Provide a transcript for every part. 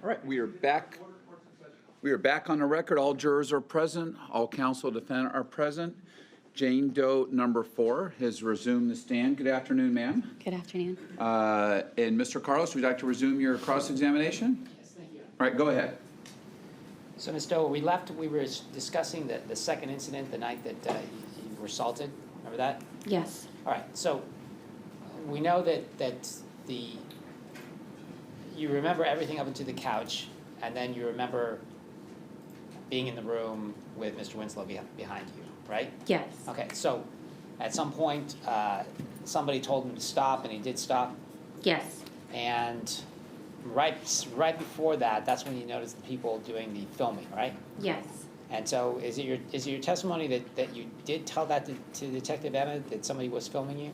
All right, we are back. We are back on the record. All jurors are present. All counsel defendant are present. Jane Doe number 4 has resumed the stand. Good afternoon, ma'am. Good afternoon. And Mr. Carlos, would you like to resume your cross-examination? Yes, thank you. All right, go ahead. So, Ms. Doe, we were discussing the second incident, the night that you were assaulted. Remember that? Yes. All right, so we know that you remember everything up into the couch, and then you remember being in the room with Mr. Winslow behind you, right? Yes. Okay, so at some point, somebody told him to stop, and he did stop. Yes. And right before that, that's when you noticed the people doing the filming, right? Yes. And so is it your testimony that you did tell that to Detective Emmett, that somebody was filming you?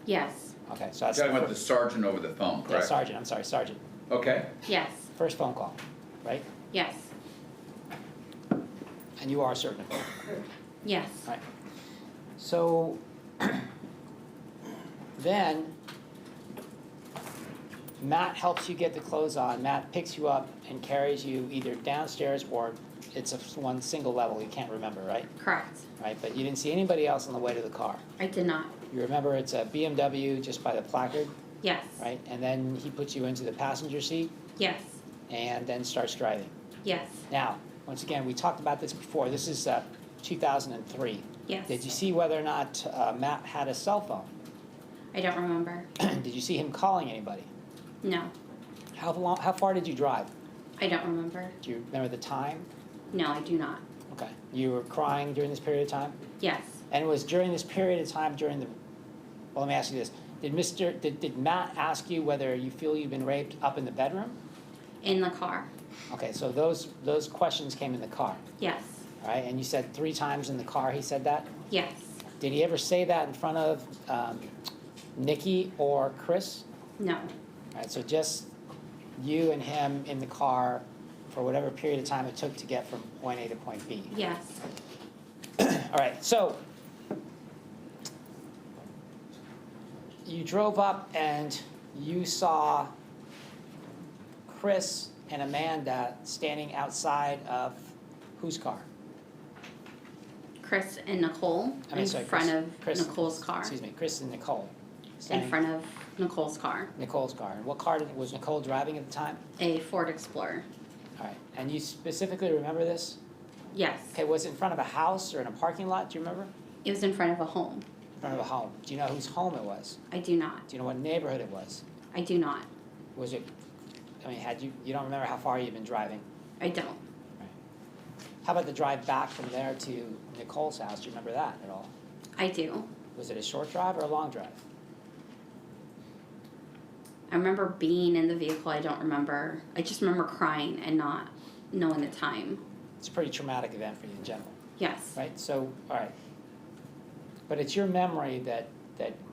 Yes. Okay, so that's You're talking about the sergeant over the phone, yeah, correct? Sergeant, I'm sorry, Sergeant. Okay. Yes. First phone call, right? Yes. And you are certain of it. Yes. Right. So then Matt helps you get the clothes on. Matt picks you up and carries you either downstairs or it's one single level. You can't remember, right? Correct. Right, but you didn't see anybody else on the way to the car. I did not. You remember it's a BMW just by the placard, Yes. right? And then he puts you into the passenger seat Yes. and then starts driving. Yes. Now, once again, we talked about this before. This is 2003. Yes. Did you see whether or not Matt had a cell phone? I don't remember. Did you see him calling anybody? No. How far did you drive? I don't remember. Do you remember the time? No, I do not. Okay. You were crying during this period of time? Yes. And it was during this period of time well, let me ask you this. Did Matt ask you whether you feel you've been raped up in the bedroom? In the car. Okay, so those questions came in the car, Yes. all right? And you said 3 times in the car he said that? Yes. Did he ever say that in front of Nikki or Chris? No. All right, so just you and him in the car for whatever period of time it took to get from point A to point B. Yes. All right, so you drove up and you saw Chris and Amanda standing outside of whose car? Chris and Nicole in front of Nicole's car. Excuse me, Chris and Nicole. In front of Nicole's car. Nicole's car. And what car was Nicole driving at the time? A Ford Explorer. All right, and you specifically remember this? Yes. Okay, was it in front of a house or in a parking lot? Do you remember? It was in front of a home. In front of a home. Do you know whose home it was? I do not. Do you know what neighborhood it was? I do not. Was it, I mean, you don't remember how far you've been driving? I don't. How about the drive back from there to Nicole's house? Do you remember that at all? I do. Was it a short drive or a long drive? I remember being in the vehicle. I don't remember. I just remember crying and not knowing the time. It's a pretty traumatic event for you in general, Yes. right? So, all right. But it's your memory that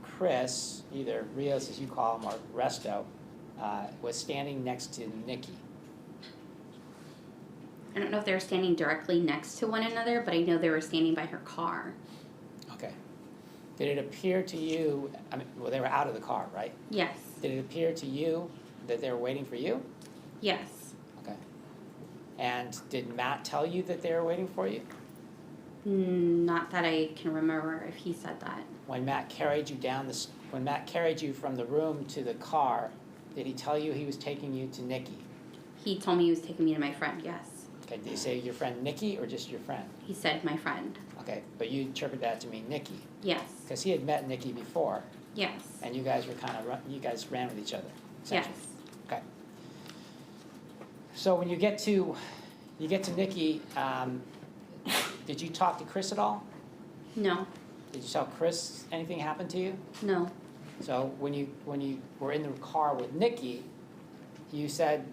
Chris, either Rios as you call him or Resto, was standing next to Nikki. I don't know if they were standing directly next to one another, but I know they were standing by her car. Okay. Did it appear to you, I mean, well, they were out of the car, right? Yes. Did it appear to you that they were waiting for you? Yes. Okay. And did Matt tell you that they were waiting for you? Not that I can remember if he said that. When Matt carried you when Matt carried you from the room to the car, did he tell you he was taking you to Nikki? He told me he was taking me to my friend, yes. Okay, did he say your friend Nikki or just your friend? He said my friend. Okay, but you interpret that to mean Nikki. Yes. Because he had met Nikki before, Yes. and you guys were you guys ran with each other, essentially. Yes. Okay. So when you get to Nikki, did you talk to Chris at all? No. Did you tell Chris anything happened to you? No. So when you were in the car with Nikki, you said,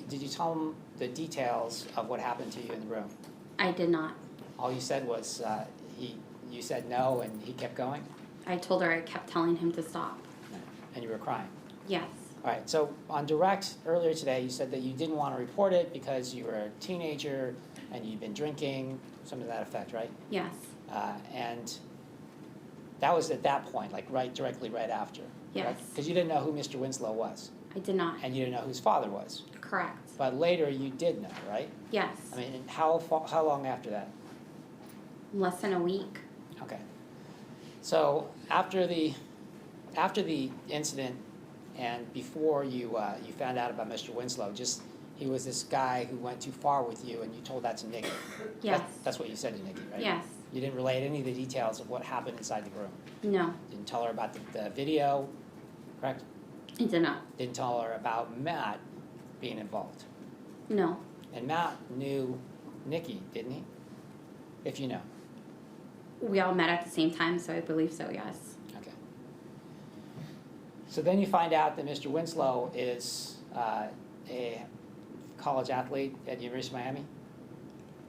did you tell him the details of what happened to you in the room? I did not. All you said was you said no and he kept going? I told her I kept telling him to stop. And you were crying? Yes. All right, so on direct earlier today, you said that you didn't want to report it because you were a teenager and you'd been drinking, something to that effect, right? Yes. And that was at that point, like directly right after? Yes. Because you didn't know who Mr. Winslow was? I did not. And you didn't know who his father was. Correct. But later you did know, right? Yes. I mean, and how long after that? Less than a week. Okay. So after the incident and before you found out about Mr. Winslow, he was this guy who went too far with you, and you told that to Nikki. Yes. That's what you said to Nikki, right? Yes. You didn't relate any of the details of what happened inside the room. No. Didn't tell her about the video, correct? I did not. Didn't tell her about Matt being involved. No. And Matt knew Nikki, didn't he? If you know. We all met at the same time, so I believe so, yes. Okay. So then you find out that Mr. Winslow is a college athlete at the University of Miami.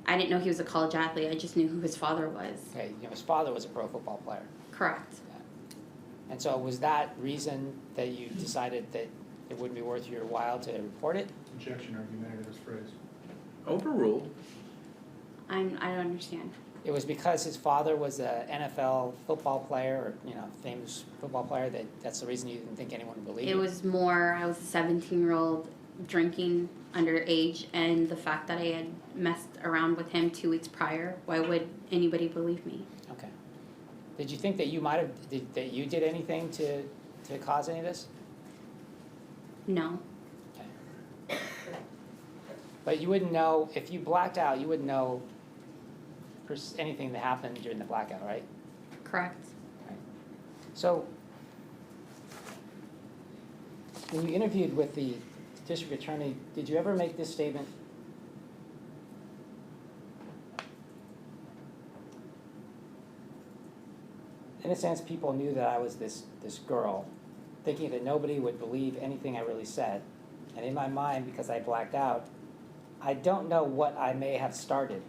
I didn't know he was a college athlete. I just knew who his father was. Okay, his father was a pro football player. Correct. And so was that reason that you decided that it wouldn't be worth your while to report it? Objection argumentative phrase. Overruled. I don't understand. It was because his father was an NFL football player, or famous football player, that's the reason you didn't think anyone would believe It you? was more, I was a 17-year-old drinking underage, and the fact that I had messed around with him 2 weeks prior, why would anybody believe me? Okay. Did you think that you might have, that you did anything to cause any of this? No. Okay. But you wouldn't know, if you blacked out, you wouldn't know anything that happened during the blackout, right? Correct. So, when you interviewed with the district attorney, did you ever make this statement? In a sense, people knew that I was this girl, thinking that nobody would believe anything I really said. And in my mind, because I blacked out, I don't know what I may have started.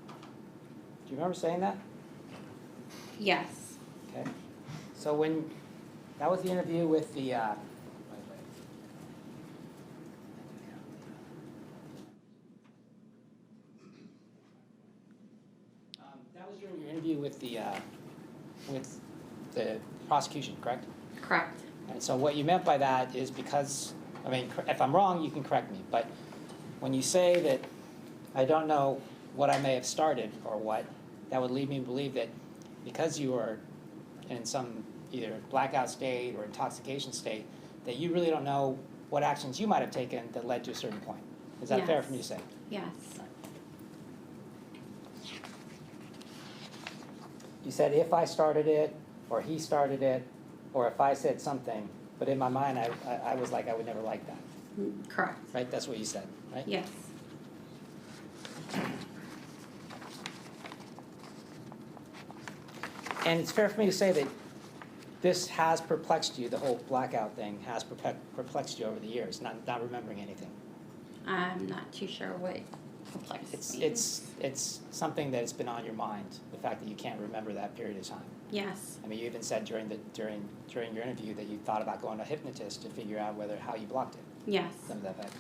Do you remember saying that? Yes. Okay. So when, that was the interview with the, that was during your interview with the prosecution, correct? Correct. And so what you meant by that is because, I mean, if I'm wrong, you can correct me, but when you say that I don't know what I may have started or what, that would lead me to believe that because you were in some either blackout state or intoxication state, that you really don't know what actions you might have taken that led to a certain point. Is that fair Yes. for me to say? Yes. You said if I started it, or he started it, or if I said something, but in my mind, I was like, I would never like that, Correct. right? That's what you said, right? Yes. And it's fair for me to say that this has perplexed you, the whole blackout thing has perplexed you over the years, not remembering anything. I'm not too sure what perplexed me. It's something that has been on your mind, the fact that you can't remember that period of time. Yes. I mean, you even said during your interview that you thought about going to a hypnotist to figure out how you blocked it. Yes. Some of that back.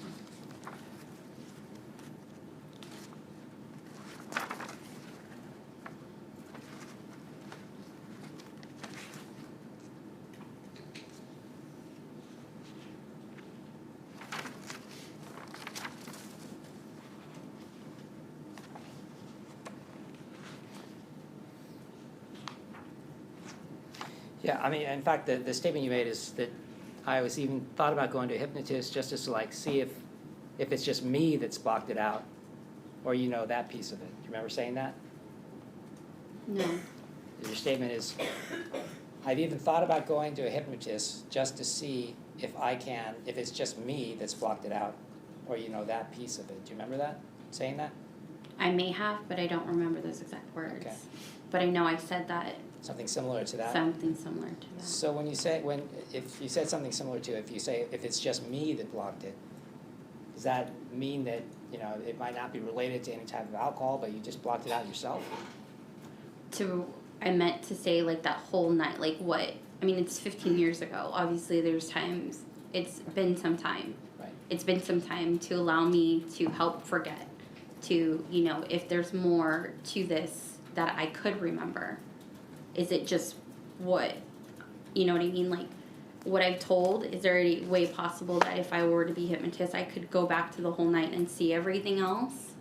Yeah, I mean, in fact, the statement you made is that I was even thought about going to a hypnotist just to see if it's just me that's blocked it out, or that piece of it. Do you remember saying that? No. Your statement is, I've even thought about going to a hypnotist just to see if it's just me that's blocked it out, or that piece of it. Do you remember that? Saying that? I may have, but I don't remember those exact words. Okay. But I know I said that. Something similar to that? Something similar to that. So if you said something similar to, if it's just me that blocked it, does that mean that, it might not be related to any type of alcohol, but you just blocked it out yourself? I meant to say like that whole night, like what, I mean, it's 15 years ago. Obviously there's times, it's been some time. Right. It's been some time to allow me to help forget, to, if there's more to this that I could remember. Is it just what, you know what I mean? Like, what I've told, is there any way possible that if I were to be hypnotist, I could go back to the whole night and see everything else?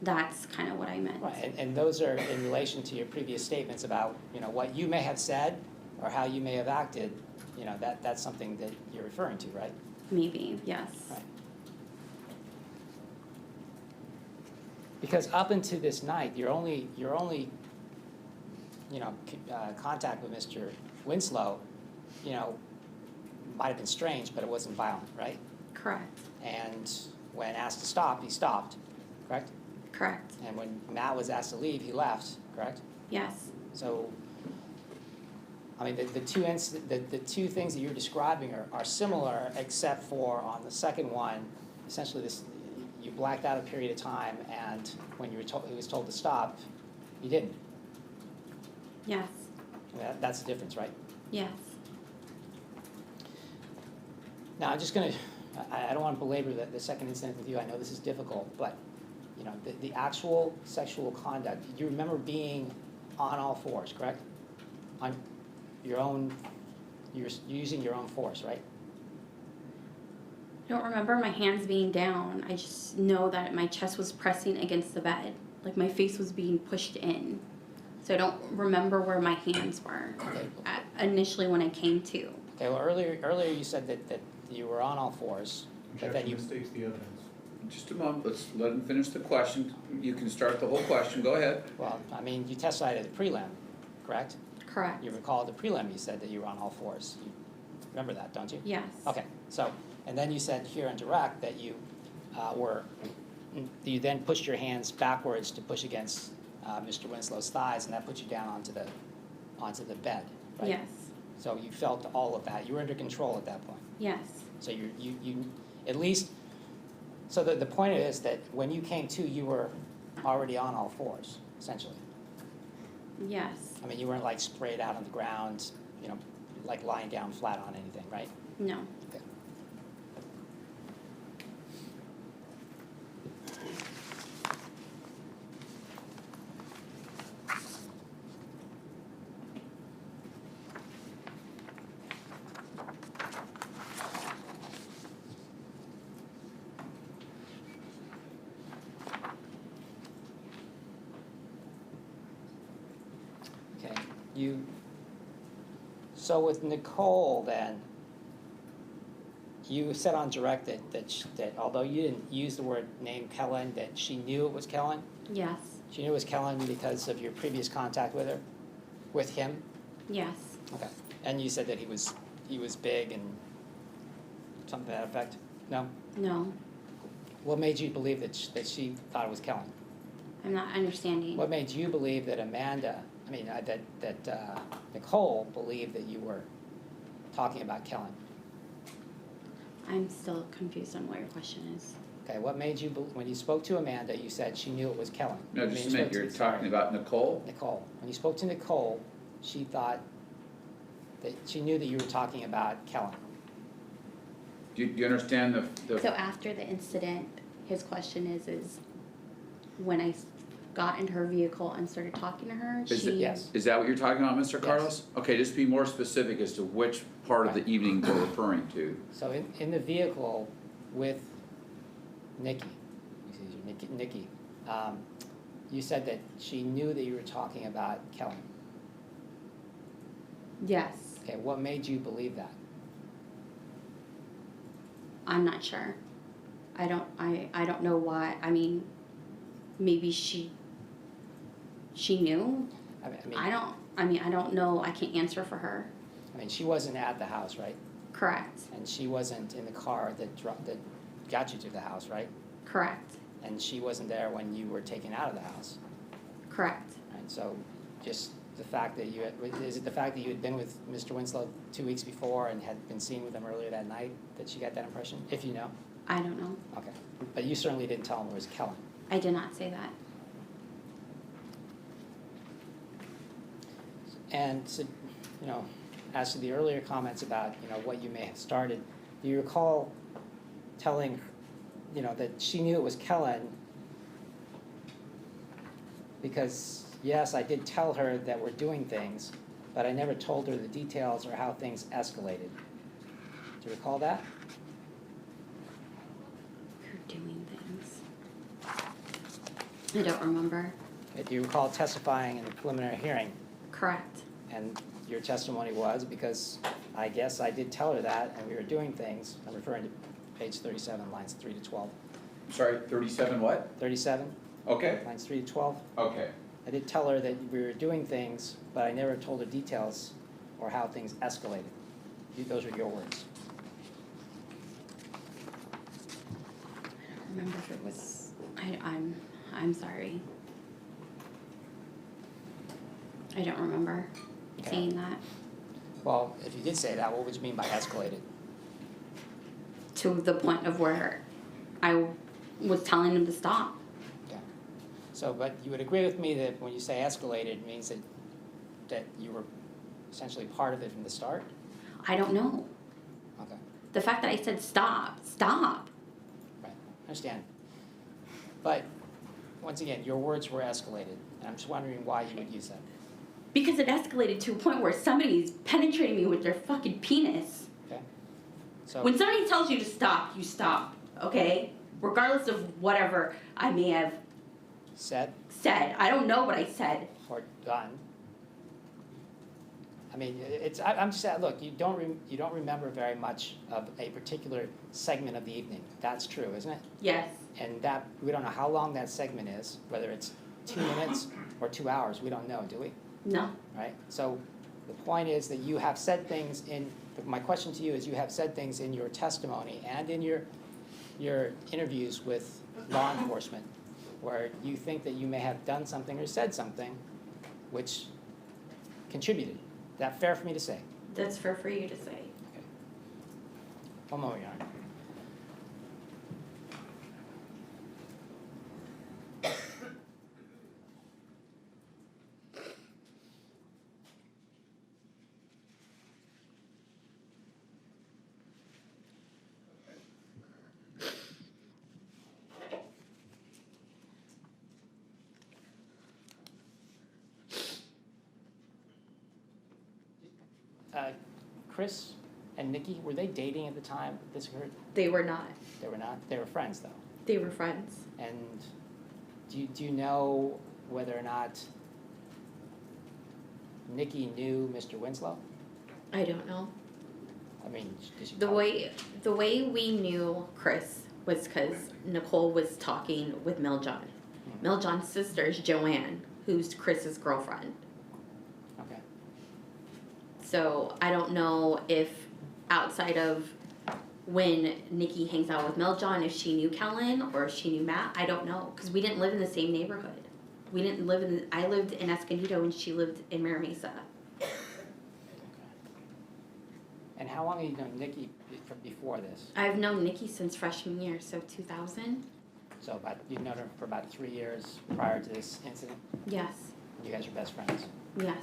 That's kind of what I meant. Right, and those are in relation to your previous statements about, what you may have said or how you may have acted, that's something that you're referring to, right? Maybe, yes. Right. Because up until this night, your only contact with Mr. Winslow, might have been strange, but it wasn't violent, right? Correct. And when asked to stop, he stopped, correct? Correct. And when Matt was asked to leave, he left, correct? Yes. So, I mean, the two things that you're describing are similar, except for on the second one, essentially you blacked out a period of time, and when he was told to stop, you didn't. Yes. I mean, that's the difference, right? Yes. Now, I'm just gonna, I don't want to belabor the second incident with you. I know this is difficult, but, the actual sexual conduct, you remember being on all fours, correct? On your own, you're using your own force, right? I don't remember my hands being down. I just know that my chest was pressing against the bed. Like my face was being pushed in. So I don't remember where my hands were Okay. initially when I came to. Okay, well, earlier you said that you were on all fours, but then Objection you, mistakes the evidence. Just a moment, let's let him finish the question. You can start the whole question, go ahead. well, I mean, you testified at the prelim, correct? Correct. You recall at the prelim you said that you were on all fours. You remember that, don't you? Yes. Okay, so, and then you said here in direct that you you then pushed your hands backwards to push against Mr. Winslow's thighs, and that put you down onto the bed, right? Yes. So you felt all of that. You were under control at that point. Yes. So you at least, so the point is that when you came to, you were already on all fours, essentially. Yes. I mean, you weren't like sprayed out on the ground, like lying down flat on anything, right? No. Okay. Okay, so with Nicole then, you said on direct that although you didn't use the word name Kellen, that she knew it was Kellen? Yes. She knew it was Kellen because of your previous contact with him? Yes. Okay, and you said that he was big and something to that effect? No? No. What made you believe that she thought it was Kellen? I'm not understanding. What made you believe that Nicole believed that you were talking about Kellen? I'm still confused on what your question is. Okay, what made you, when you spoke to Amanda, you said she knew it was Kellen? No, When just you a minute, spoke to- you're talking about Nicole? Nicole. When you spoke to Nicole, she thought that she knew that you were talking about Kellen. Do you understand So after the incident, his question is when I got into her vehicle and started talking to her, Yes. Is that what you're talking about, Mr. Yes. Carlos? Okay, just be more specific as to which part of the evening you're referring to. So in the vehicle with Nikki, you said that she knew that you were talking about Kellen. Yes. Okay, what made you believe that? I'm not sure. I don't know why. I mean, maybe she knew. I don't know. I can't answer for her. I mean, she wasn't at the house, right? Correct. And she wasn't in the car that got you to the house, right? Correct. And she wasn't there when you were taken out of the house, Correct. right? So just the fact that is it the fact that you had been with Mr. Winslow 2 weeks before and had been seen with him earlier that night that she got that impression, if you know? I don't know. Okay. But you certainly didn't tell him it was Kellen. I did not say that. And so, as to the earlier comments about, what you may have started, do you recall telling, that she knew it was Kellen? Because, yes, I did tell her that we're doing things, but I never told her the details or how things escalated. Do you recall that? You're doing things. I don't remember. Do you recall testifying in the preliminary hearing? Correct. And your testimony was, because I guess I did tell her that, and we were doing things, I'm referring to page 37, lines 3 to 12. Sorry, 37 what? 37, Okay, lines 3 to 12. okay. I did tell her that we were doing things, but I never told her details or how things escalated. Those are your words. I don't remember if it was. I'm sorry. I don't remember saying that. Well, if you did say that, what would you mean by escalated? To the point of where I was telling him to stop. Yeah. So, but you would agree with me that when you say escalated, it means that you were essentially part of it from the start? I don't know. Okay, The fact that I said stop. right, I understand. But, once again, your words were escalated, and I'm just wondering why you would use that. Because it escalated to a point where somebody's penetrating me with their fucking penis. Okay? So, When somebody tells you to stop, you stop, okay? Regardless of whatever I may have said said. I don't know what I said. or done. I mean, I'm just saying, look, you don't remember very much of a particular segment of the evening. That's true, isn't it? Yes. And that, we don't know how long that segment is, whether it's 2 minutes or 2 hours, we don't know, do we? No. Right? So the point is that you have said things my question to you is you have said things in your testimony and in your interviews with law enforcement where you think that you may have done something or said something which contributed. Is that fair for me to say? That's for you to say. Okay. One moment, Your Honor. Chris and Nikki, were they dating at the time this occurred? They were not. They were not? They were friends, though. They were friends. And do you know whether or not Nikki knew Mr. Winslow? I don't know. I mean, did she The tell- way we knew Chris was because Nicole was talking with Mel John. Mel John's sister is Joanne, who's Chris's girlfriend. Okay. So I don't know if outside of when Nikki hangs out with Mel John, if she knew Kellen or if she knew Matt. I don't know because we didn't live in the same neighborhood. We didn't live in. I lived in Escondido and she lived in Mira Mesa. And how long have you known Nikki before this? I've known Nikki since freshman year, so 2000. So you've known her for about 3 years prior to this incident? Yes. You guys are best friends? Yes.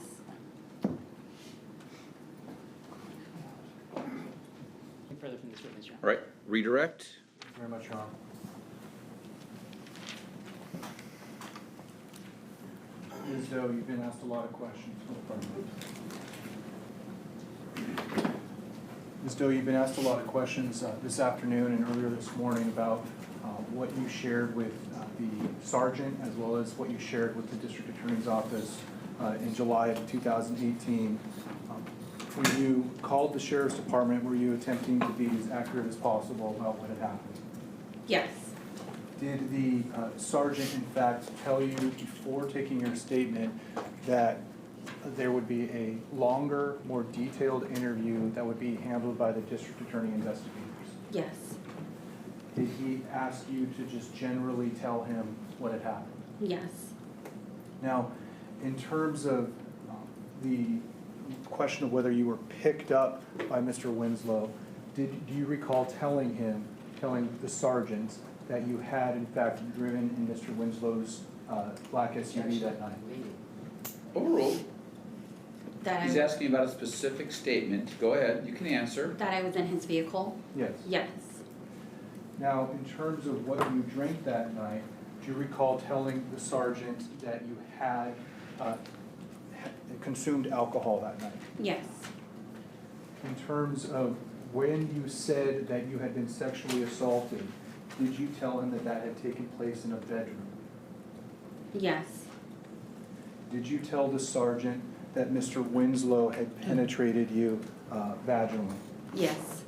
Any further from this witness, Your Honor? All right, redirect. Thank you very much, Your Honor. Ms. Doe, you've been asked a lot of questions. Ms. Doe, you've been asked a lot of questions this afternoon and earlier this morning about what you shared with the sergeant as well as what you shared with the district attorney's office in July of 2018. When you called the sheriff's department, were you attempting to be as accurate as possible about what had happened? Yes. Did the sergeant, in fact, tell you before taking your statement that there would be a longer, more detailed interview that would be handled by the district attorney investigators? Yes. Did he ask you to just generally tell him what had happened? Yes. Now, in terms of the question of whether you were picked up by Mr. Winslow, do you recall telling the sergeant that you had in fact driven in Mr. Winslow's black SUV that night? Overruled. That He's I, asking about a specific statement. Go ahead, you can answer. that I was in his vehicle. Yes. Yes. Now, in terms of what you drank that night, do you recall telling the sergeant that you had consumed alcohol that night? Yes. In terms of When you said that you had been sexually assaulted, did you tell him that that had taken place in a bedroom? Yes. Did you tell the sergeant that Mr. Winslow had penetrated you vaginally? Yes.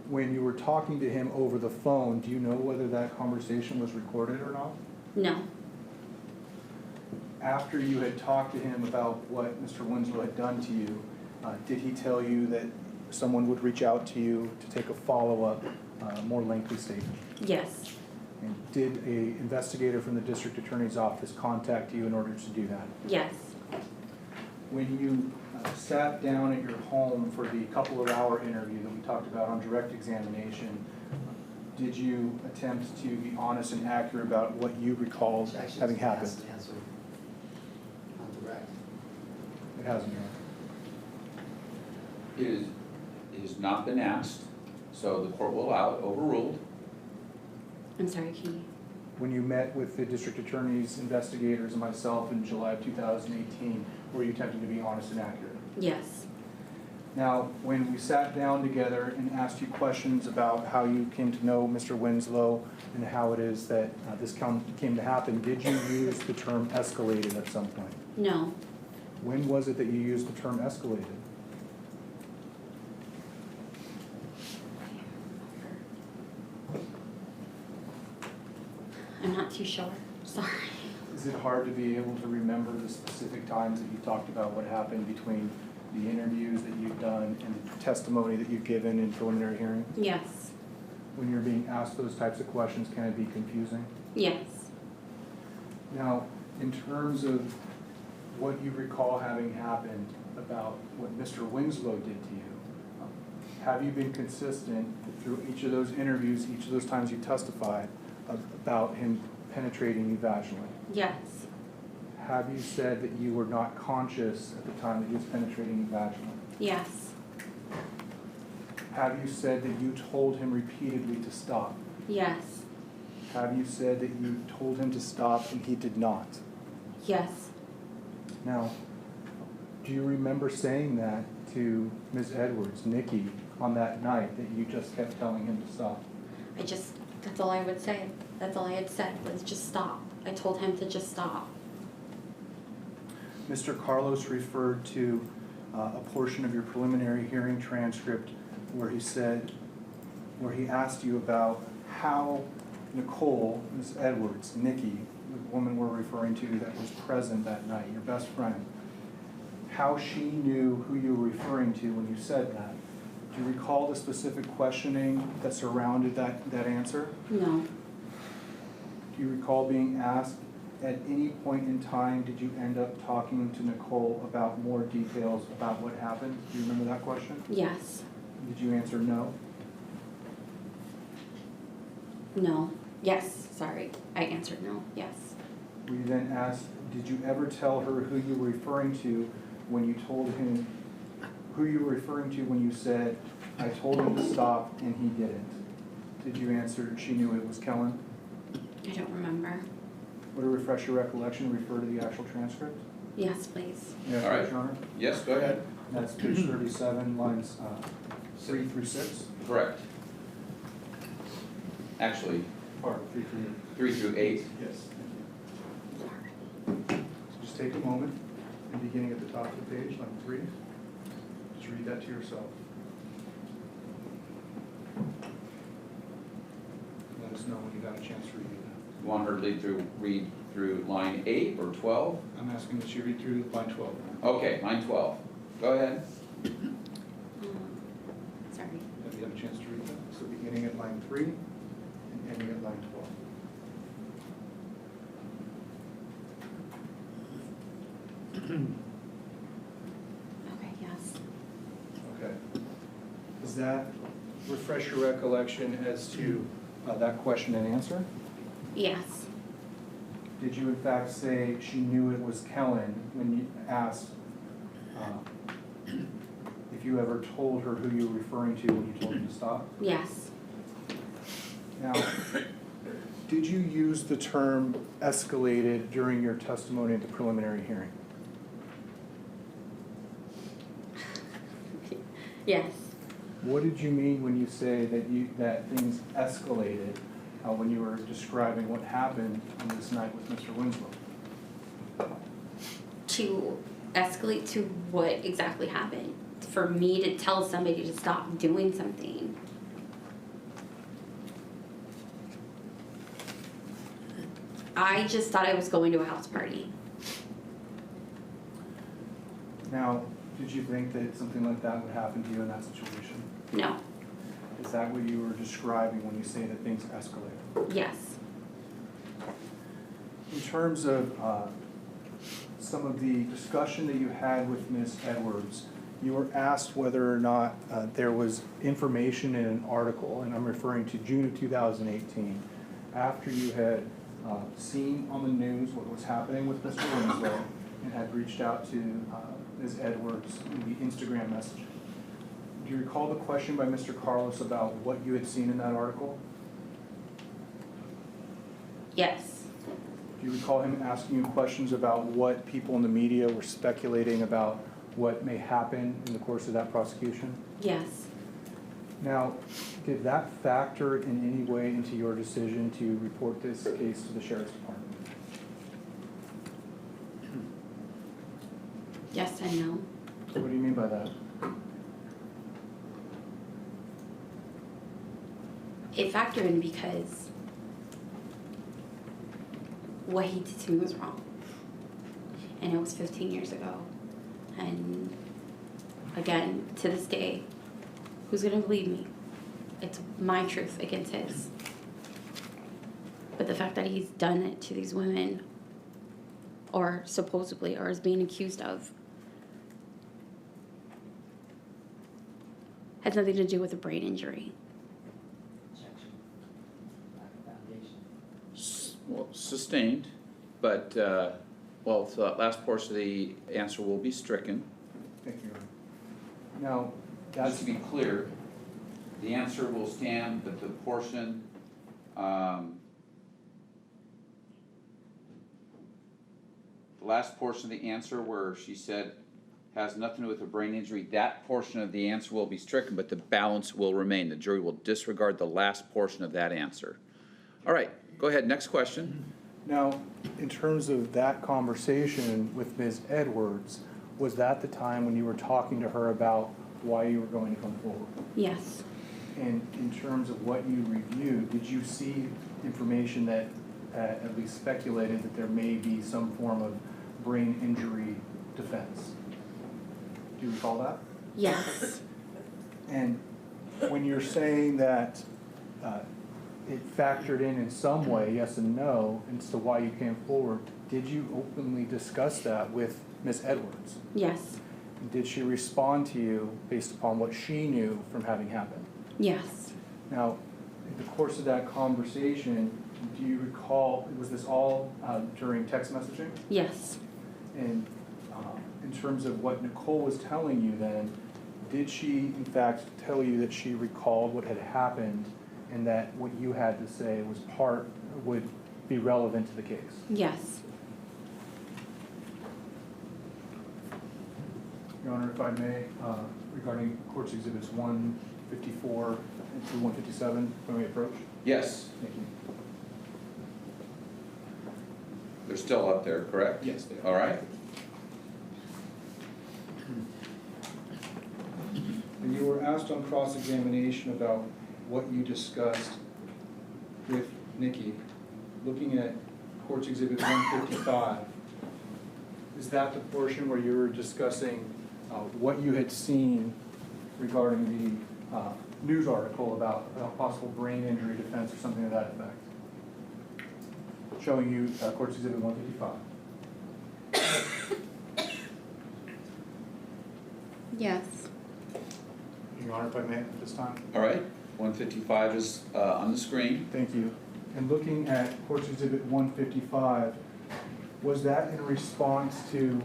When you were talking to him over the phone, do you know whether that conversation was recorded or not? No. After you had talked to him about what Mr. Winslow had done to you, did he tell you that someone would reach out to you to take a follow-up, more lengthy statement? Yes. And did an investigator from the district attorney's office contact you in order to do that? Yes. When you sat down at your home for the couple of hour interview that we talked about on direct examination, did you attempt to be honest and accurate about what you recalled having happened? Answer on direct. It hasn't, Your Honor. It has not been asked, so the court will allow it, overruled. I'm sorry, can you? When you met with the district attorney's investigators and myself in July of 2018, were you attempting to be honest and accurate? Yes. Now, when we sat down together and asked you questions about how you came to know Mr. Winslow and how it is that this came to happen, did you use the term escalated at some point? No. When was it that you used the term escalated? I'm not too sure. Sorry. Is it hard to be able to remember the specific times that you talked about what happened between the interviews that you've done and the testimony that you've given in preliminary hearing? Yes. When you're being asked those types of questions, can it be confusing? Yes. Now, in terms of what you recall having happened about what Mr. Winslow did to you, have you been consistent through each of those interviews, each of those times you testified about him penetrating you vaginally? Yes. Have you said that you were not conscious at the time that he was penetrating you vaginally? Yes. Have you said that you told him repeatedly to stop? Yes. Have you said that you told him to stop and he did not? Yes. Now, do you remember saying that to Ms. Edwards, Nikki, on that night that you just kept telling him to stop? That's all I would say. That's all I had said was just stop. I told him to just stop. Mr. Carlos referred to a portion of your preliminary hearing transcript where he asked you about how Nicole, Ms. Edwards, Nikki, the woman we're referring to that was present that night, your best friend, how she knew who you were referring to when you said that. Do you recall the specific questioning that surrounded that answer? No. Do you recall being asked at any point in time, did you end up talking to Nicole about more details about what happened? Do you remember that question? Yes. Did you answer no? No. Yes. Sorry. I answered no. Yes. Were you then asked, did you ever tell her who you were referring to when you told him, who you were referring to when you said, I told him to stop and he didn't? Did you answer, she knew it was Kellen? I don't remember. Would it refresh your recollection, refer to the actual transcript? Yes, please. Yes, All right. Your Honor. Yes, go ahead. That's page 37, lines 3 through 6. Correct. Actually, Part 3 through 3 through 8. Yes. Just take a moment, and beginning at the top of the page, line 3, just read that to yourself. Let us know when you got a chance to read it. You want her to read through line 8 or 12? I'm asking that you read through line 12. Okay, line 12. Go ahead. Sorry. Have you had a chance to read that? So beginning at line 3 and ending at line 12. Okay. Yes. Okay. Does that refresh your recollection as to that question and answer? Yes. Did you in fact say she knew it was Kellen when you asked if you ever told her who you were referring to when you told him to stop? Yes. Now, did you use the term escalated during your testimony at the preliminary hearing? Yes. What did you mean when you say that things escalated when you were describing what happened on this night with Mr. Winslow? To escalate to what exactly happened. For me to tell somebody to stop doing something. I just thought I was going to a house party. Now, did you think that something like that would happen to you in that situation? No. Is that what you were describing when you say that things escalated? Yes. In terms of some of the discussion that you had with Ms. Edwards, you were asked whether or not there was information in an article, and I'm referring to June of 2018, after you had seen on the news what was happening with Mr. Winslow and had reached out to Ms. Edwards in the Instagram messaging. Do you recall the question by Mr. Carlos about what you had seen in that article? Yes. Do you recall him asking you questions about what people in the media were speculating about what may happen in the course of that prosecution? Yes. Now, did that factor in any way into your decision to report this case to the Sheriff's Department? Yes and no. What do you mean by that? It factored in because what he did to me was wrong. And it was 15 years ago. And again, to this day, who's gonna believe me? It's my truth against his. But the fact that he's done it to these women, or supposedly, or is being accused of, has nothing to do with a brain injury. Well, sustained, but, well, so that last portion of the answer will be stricken. Thank you. Now, Just to be clear, the answer will stand, but the portion, the last portion of the answer where she said has nothing to do with a brain injury, that portion of the answer will be stricken, but the balance will remain. The jury will disregard the last portion of that answer. All right, go ahead, next question. Now, in terms of that conversation with Ms. Edwards, was that the time when you were talking to her about why you were going to come forward? Yes. And in terms of what you reviewed, did you see information that at least speculated that there may be some form of brain injury defense? Do you recall that? Yes. And when you're saying that it factored in some way, yes and no, as to why you came forward, did you openly discuss that with Ms. Edwards? Yes. Did she respond to you based upon what she knew from having happened? Yes. Now, in the course of that conversation, do you recall, was this all during text messaging? Yes. And in terms of what Nicole was telling you then, did she in fact tell you that she recalled what had happened and that what you had to say would be relevant to the case? Yes. Your Honor, if I may, regarding Court's Exhibits 154 through 157, when we approach? Yes, Thank you. they're still up there, correct? Yes, they are. All right. And you were asked on cross-examination about what you discussed with Nikki, looking at Court's Exhibit 155. Is that the portion where you were discussing what you had seen regarding the news article about a possible brain injury defense or something to that effect? Showing you Court's Exhibit 155. Yes. Your Honor, if I may at this time. All right, 155 is on the screen. Thank you. And looking at Court's Exhibit 155, was that in response to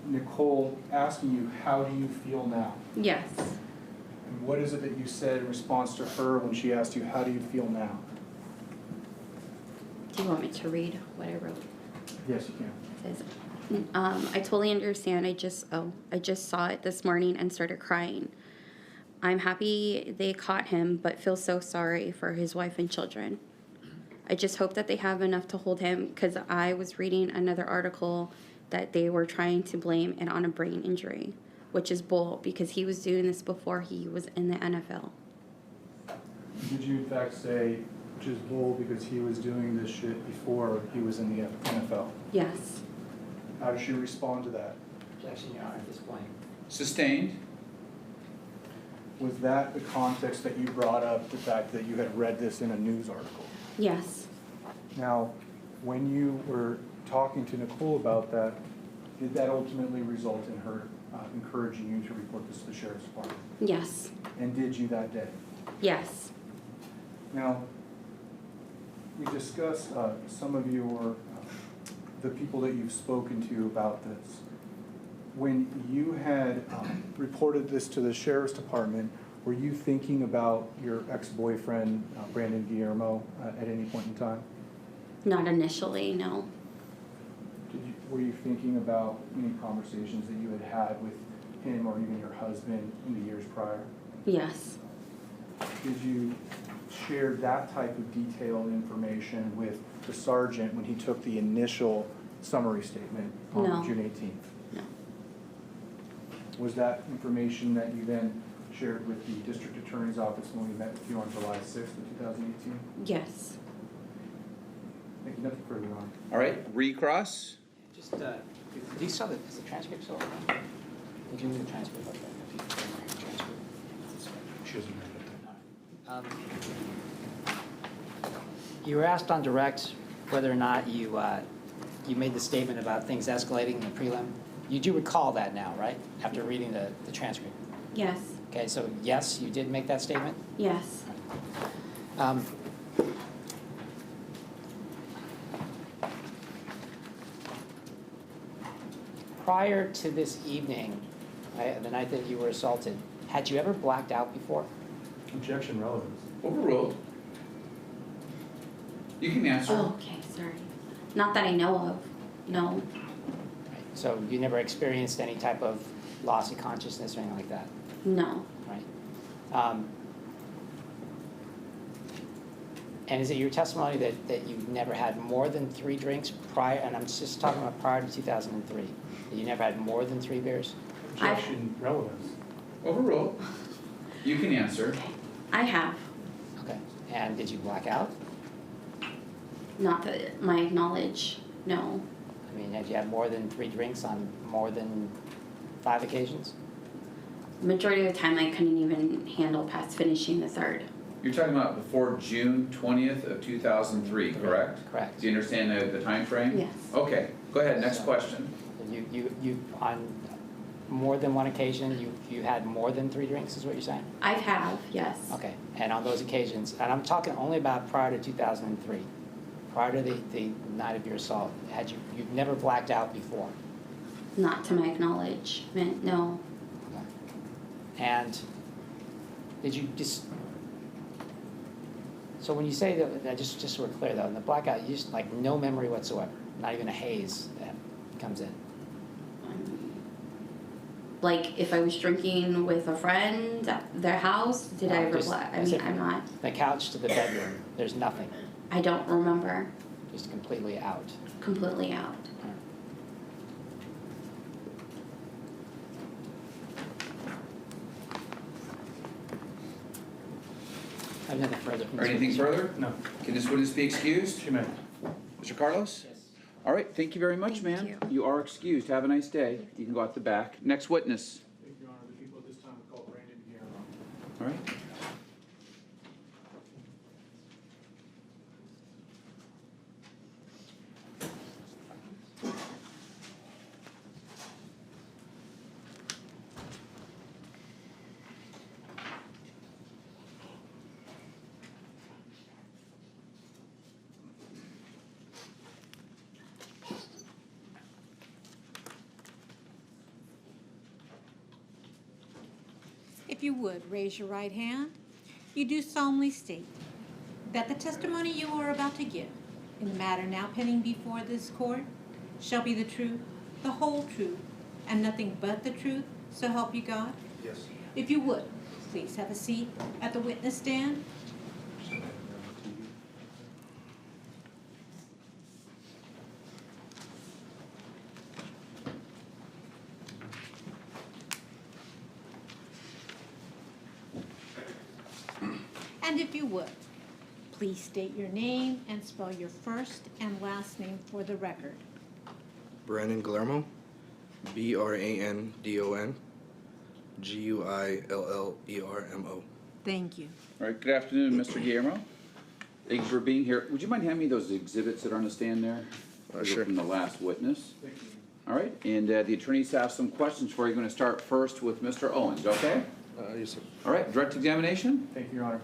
Nicole asking you, how do you feel now? Yes. And what is it that you said in response to her when she asked you, how do you feel now? Do you want me to read what I wrote? Yes, you can. It says, I totally understand. I just saw it this morning and started crying. I'm happy they caught him, but feel so sorry for his wife and children. I just hope that they have enough to hold him, because I was reading another article that they were trying to blame it on a brain injury, which is bull, because he was doing this before he was in the NFL. Did you in fact say, which is bull, because he was doing this shit before he was in the NFL? Yes. How did she respond to that? Objection, Your Honor, at this point. Sustained? Was that the context that you brought up, the fact that you had read this in a news article? Yes. Now, when you were talking to Nicole about that, did that ultimately result in her encouraging you to report this to the sheriff's department? Yes. And did you that day? Yes. Now, we discussed some of your, the people that you've spoken to about this. When you had reported this to the sheriff's department, were you thinking about your ex-boyfriend, Brandon Guillermo, at any point in time? Not initially, no. Were you thinking about any conversations that you had with him or even your husband in the years prior? Yes. Did you share that type of detailed information with the sergeant when he took the initial summary statement on No. June 18th? No. Was that information that you then shared with the district attorney's office when we met with you on July 6th of 2018? Yes. Thank you. Nothing further on. All right, recross? Just, do you saw the, is the transcript still open? Did you move the transcript up there? She doesn't have it. You were asked on direct whether or not you made the statement about things escalating in the prelim. You do recall that now, right? After reading the transcript. Yes. Okay, so yes, you did make that statement? Yes. Prior to this evening, right, the night that you were assaulted, had you ever blacked out before? Objection relevance. Overruled. You can answer. Oh, okay, sorry. Not that I know of, no. Right. So you never experienced any type of loss of consciousness or anything like that, No. right? And is it your testimony that you never had more than 3 drinks prior, and I'm just talking about prior to 2003, that you never had more than 3 beers? Objection relevance. Overruled. You can answer. Okay. I have. Okay, and did you black out? Not that my knowledge, no. I mean, had you had more than 3 drinks on more than 5 occasions? Majority of the time I couldn't even handle past finishing the third. You're talking about before June 20th of 2003, correct? Correct. Do you understand the time frame? Yes. Okay, go ahead, next question. You on more than one occasion, you had more than 3 drinks, is what you're saying? I have, yes. Okay, and on those occasions, and I'm talking only about prior to 2003, prior to the night of your assault, you've never blacked out before? Not to my acknowledgement, no. Okay. And did you just, so when you say that just so we're clear though, in the blackout, you just like no memory whatsoever, not even a haze that comes in? Like if I was drinking with a friend at their house, did I ever Just black? I as mean, if I'm not, the couch to the bedroom, there's nothing, I don't remember, just completely out. completely out. I have nothing further. from Or this anything witness. further? No. Can this witness be excused? She may. Mr. Carlos? Yes. All right, thank you very much, Thank ma'am. you. You are excused. Have a nice day. You can go out the back. Next witness. Thank you, Your Honor. The people at this time would call Brandon Guillermo. All right. If you would, raise your right hand. You do solemnly state that the testimony you are about to give in the matter now pending before this court shall be the truth, the whole truth, and nothing but the truth, so help you God? Yes. If you would, Please have a seat at the witness stand. And if you would, please state your name and spell your first and last name for the record. Brandon Guillermo, Brandon Guillermo. Thank you. All right, good afternoon, Mr. Guillermo. Thank you for being here. Would you mind handing me those exhibits that are on the stand there? Sure. From the last witness. All right, and the attorneys have some questions for you. Going to start first with Mr. Owens, okay? Yes, sir. All right, direct examination? Thank you, Your Honor.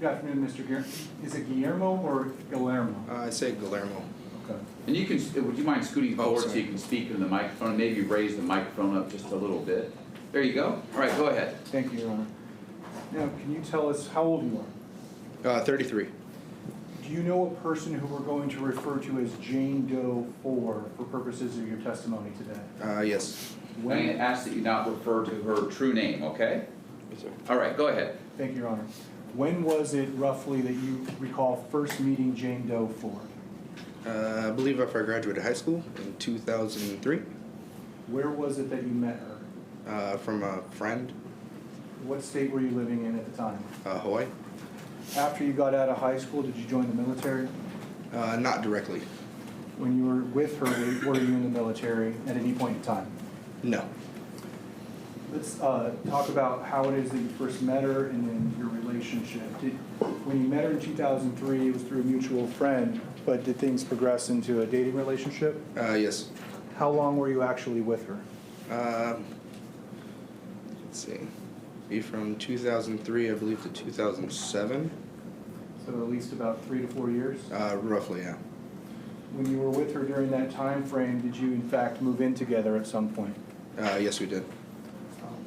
Good afternoon, Mr. Guillermo. Is it Guillermo or Guillermo? I say Guillermo. Okay. And you can, would you mind scooting forward so sorry. you can speak into the microphone, and maybe raise the microphone up just a little bit? There you go. All right, go ahead. Thank you, Your Honor. Now, can you tell us how old you are? 33. Do you know a person who we're going to refer to as Jane Doe 4 for purposes of your testimony today? Yes. I'm going to ask that you not refer to her true name, okay? Yes, sir. All right, go ahead. Thank you, Your Honor. When was it roughly that you recall first meeting Jane Doe 4? I believe after I graduated high school in 2003 Where was it that you met her? from a friend, What state were you living in at the time? Hawaii. After you got out of high school, did you join the military? Not directly. When you were with her, were you in the military at any point in time? No. Let's talk about how it is that you first met her and then your relationship. When you met her in 2003, it was through a mutual friend, but did things progress into a dating relationship? Yes. How long were you actually with her? Let's see. Be from 2003, I believe, to 2007. So at least about 3 to 4 years? Roughly, yeah. When you were with her during that time frame, did you in fact move in together at some point? Yes, we did.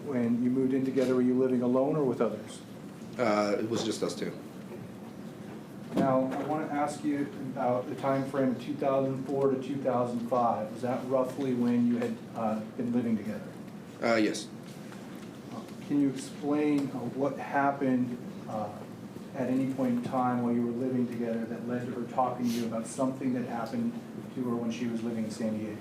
When you moved in together, were you living alone or with others? It was just us two. Now, I want to ask you about the time frame of 2004 to 2005. Was that roughly when you had been living together? Yes. Can you explain what happened at any point in time while you were living together that led to her talking to you about something that happened to her when she was living in San Diego?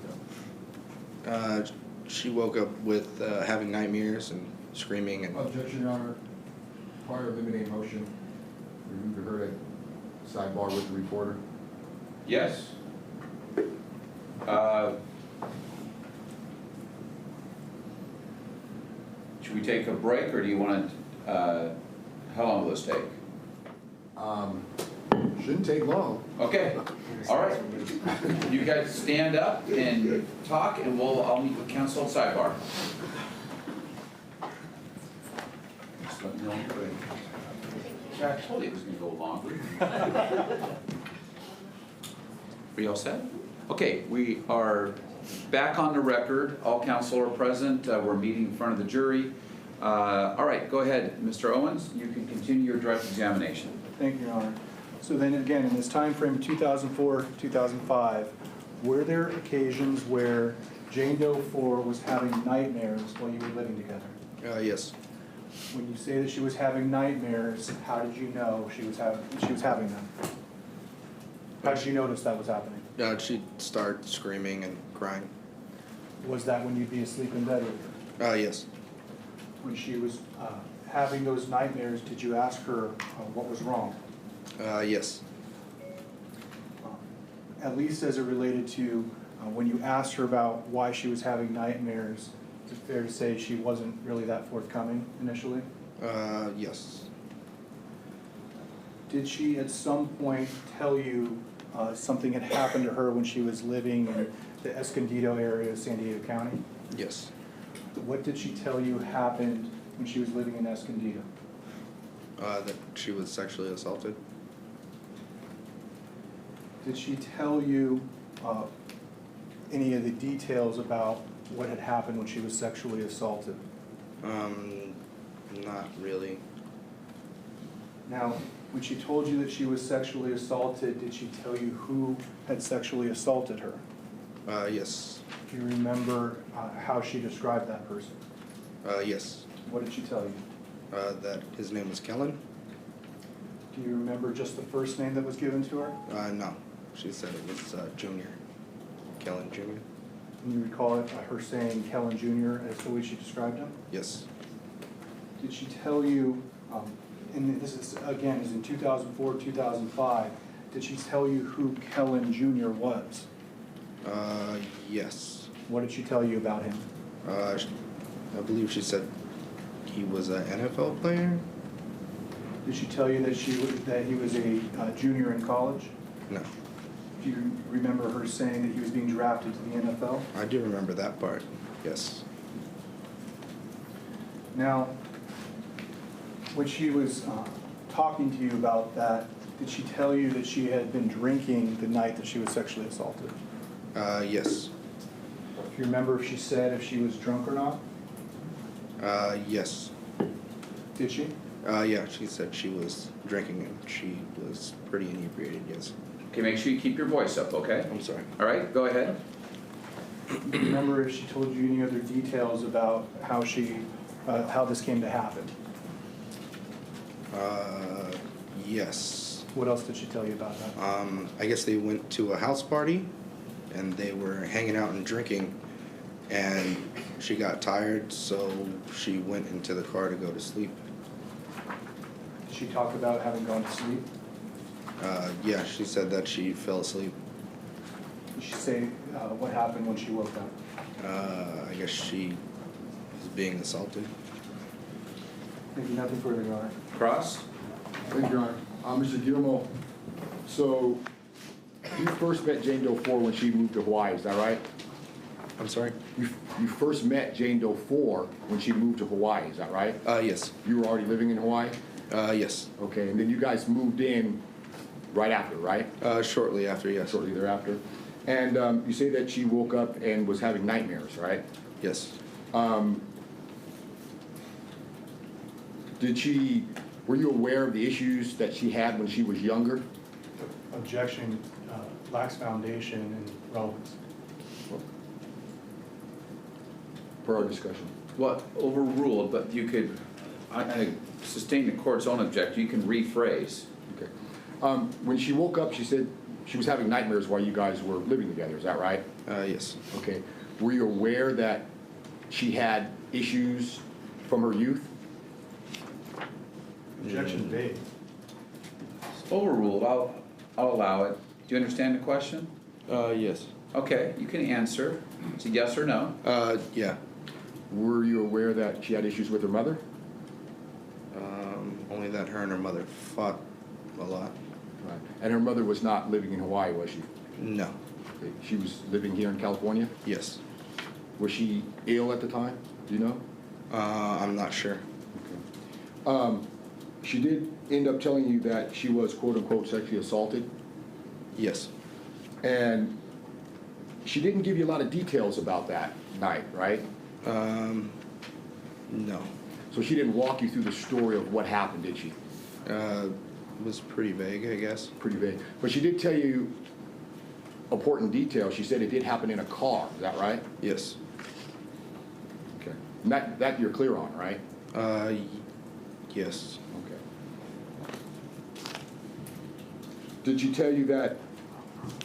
She woke up with having nightmares and screaming and. Objection, Your Honor. Prior limiting motion, remove the heard at sidebar with the reporter. Yes? Should we take a break, or do you want to, how long will this take? Shouldn't take long. Okay, all right. You guys stand up and talk, and I'll meet with counsel at sidebar. Just let me know when you're ready. Yeah, I told you it was gonna go longer. Are you all set? Okay, we are back on the record. All counsel are present. We're meeting in front of the jury. All right, go ahead, Mr. Owens. You can continue your direct examination. Thank you, Your Honor. So then again, in this time frame, 2004 to 2005, were there occasions where Jane Doe 4 was having nightmares while you were living together? Yes. When you say that she was having nightmares, how did you know she was having them? How did you notice that was happening? She'd start screaming and crying. Was that when you'd be asleep in bed with her? Yes. When she was having those nightmares, did you ask her what was wrong? Yes. At least as it related to when you asked her about why she was having nightmares, is it fair to say she wasn't really that forthcoming initially? Yes. Did she at some point tell you something had happened to her when she was living in the Escondido area of San Diego County? Yes. What did she tell you happened when she was living in Escondido? That she was sexually assaulted. Did she tell you any of the details about what had happened when she was sexually assaulted? Not really. Now, when she told you that she was sexually assaulted, did she tell you who had sexually assaulted her? Yes. Do you remember how she described that person? Yes. What did she tell you? That his name was Kellen? Do you remember just the first name that was given to her? No. She said it was Junior. Kellen Jr. Can you recall her saying Kellen Jr. as the way she described him? Yes. Did she tell you, and this is, again, is in 2004, 2005, did she tell you who Kellen Jr. was? Yes. What did she tell you about him? I believe she said he was an NFL player? Did she tell you that he was a junior in college? No. Do you remember her saying that he was being drafted to the NFL? I do remember that part, yes. Now, when she was talking to you about that, did she tell you that she had been drinking the night that she was sexually assaulted? Yes. Do you remember if she said if she was drunk or not? Yes. Did she? Yeah, she said she was drinking and she was pretty inebriated, yes. Okay, make sure you keep your voice up, okay? I'm sorry. All right, go ahead. Do you remember if she told you any other details about how this came to happen? Yes. What else did she tell you about that? I guess they went to a house party and they were hanging out and drinking and she got tired, so she went into the car to go to sleep. Did she talk about having gone to sleep? Yeah, she said that she fell asleep. Did she say what happened when she woke up? I guess she was being assaulted. Thank you. Nothing further, Your Honor. Cross? Thank you, Your Honor. Mr. Guillermo, so you first met Jane Doe 4 when she moved to Hawaii, is that right? I'm sorry? You first met Jane Doe 4 when she moved to Hawaii, is that right? Yes. You were already living in Hawaii? Yes. Okay, and then you guys moved in right after, right? Shortly after, yes. Shortly thereafter. And you say that she woke up and was having nightmares, right? Yes. Were you aware of the issues that she had when she was younger? Objection lacks foundation and relevance. Per our discussion. Well, overruled, but you could, I sustain the court's own objection, you can rephrase. Okay. When she woke up, she said she was having nightmares while you guys were living together, is that right? Yes. Okay. Were you aware that she had issues from her youth? Objection vague. Overruled, I'll allow it. Do you understand the question? Yes. Okay, you can answer. It's a yes or no. Yeah. Were you aware that she had issues with her mother? Only that her and her mother fought a lot. Right. And her mother was not living in Hawaii, was she? No. Okay. She was living here in California? Yes. Was she ill at the time? Do you know? I'm not sure. Okay. She did end up telling you that she was quote-unquote sexually assaulted? Yes. And she didn't give you a lot of details about that night, right? No. So she didn't walk you through the story of what happened, did she? It was pretty vague, I guess. Pretty vague. But she did tell you important details. She said it did happen in a car, is that right? Yes. Okay. And that you're clear on, right? Yes. Okay. Did she tell you that